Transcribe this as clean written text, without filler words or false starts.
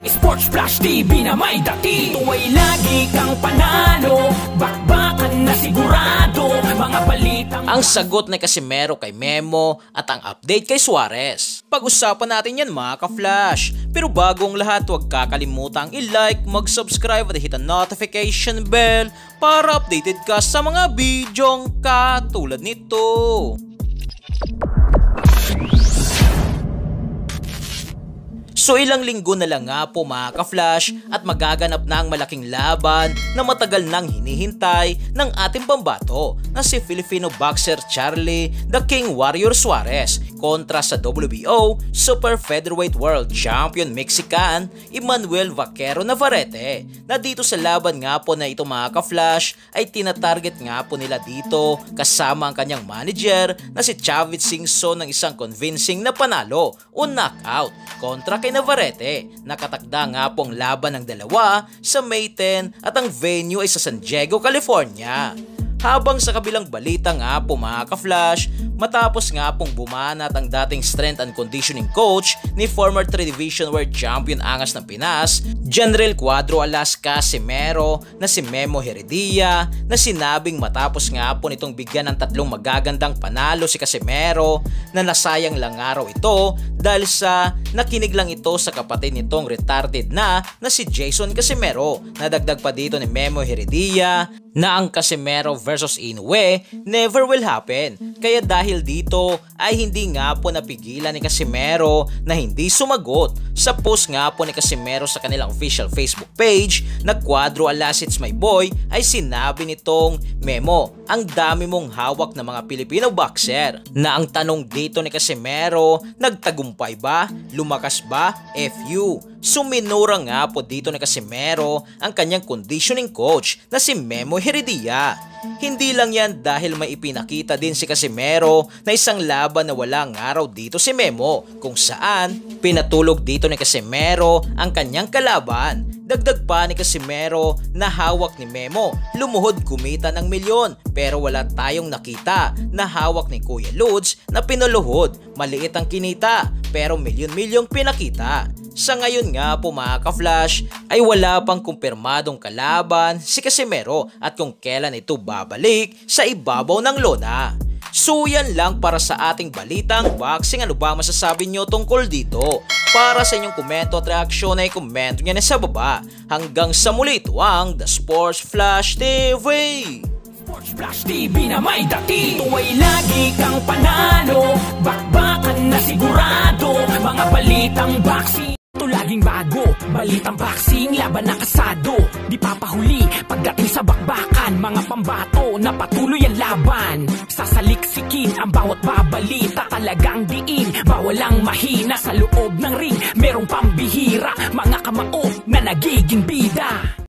Sports Flash TV na may dati. Ito ay lagi kang panalo, bakbakan na sigurado, mga balitang... Ang sagot ni Casimero kay Memo at ang update kay Suarez. Pag-usapan natin yan mga ka-Flash. Pero bagong lahat, huwag kakalimutang i-like, mag-subscribe at hit ang notification bell para updated ka sa mga bidyong katulad nito. So ilang linggo na lang nga po mga ka-Flash at magaganap na ang malaking laban na matagal nang hinihintay ng ating pambato na si Filipino boxer Charlie the King Warrior Suarez kontra sa WBO Super Featherweight World Champion Mexican Emmanuel Vaquero Navarrete, na dito sa laban nga po na ito mga ka-Flash ay tinatarget nga po nila dito kasama ang kanyang manager na si Chavit Singson ng isang convincing na panalo o knockout kontra kay Navarrete. Nakatakda nga po ang laban ng dalawa sa May 10 at ang venue ay sa San Diego, California. Habang sa kabilang balita nga po mga ka-Flash, matapos nga pong bumanat ang dating strength and conditioning coach ni former 3 Division World Champion Angas ng Pinas, General Cuadro Alas Casimero, na si Memo Heredia, na sinabing matapos nga po nitong bigyan ng 3 magagandang panalo si Casimero na nasayang lang araw ito dahil sa nakinig lang ito sa kapatid nitong retarded na si Jason Casimero. Nadagdag pa dito ni Memo Heredia na ang Casimero versus Inoue never will happen. Kaya dahil dito ay hindi nga po napigilan ni Casimero na hindi sumagot sa post nga po ni Casimero sa kanilang official Facebook page na Cuadro Alas It's My Boy. Ay sinabi nitong, Memo, ang dami mong hawak na mga Pilipino boxer. Na ang tanong dito ni Casimero, nagtagumpay ba? Lumakas ba? FU. Suminura nga po dito ni Casimero ang kanyang conditioning coach na si Memo Heredia. Hindi lang yan dahil may ipinakita din si Casimero na isang laban na walang araw dito si Memo, kung saan pinatulog dito ni Casimero ang kanyang kalaban. Dagdag pa ni Casimero na hawak ni Memo, lumuhod kumita ng milyon, pero wala tayong nakita na hawak ni Kuya Lods na pinuluhod. Maliit ang kinita pero milyon-milyong pinakita. Sa ngayon nga po mga ka-Flash ay wala pang kumpirmadong kalaban si Casimero at kung kailan ito babalik sa ibabaw ng lona. So yan lang para sa ating balitang boxing. Ano ba masasabi nyo tungkol dito? Para sa inyong komento at reaksyon ay komento nyo na sa baba. Hanggang sa muli, ito ang The Sports Flash TV. Sports Flash TV na may dati. Ito ay lagi kang panalo, bakbakan na sigurado, mga balitang boxing. Ito laging bago, balitang boxing, laban na kasado. Di papahuli pagdating sa bakbakan, mga pambato na patuloy ang laban. Sasaliksikin ang bawat babalita, talagang diin, bawal ang mahina. Sa loob ng ring, merong pambihira, mga kamao na nagiging bida.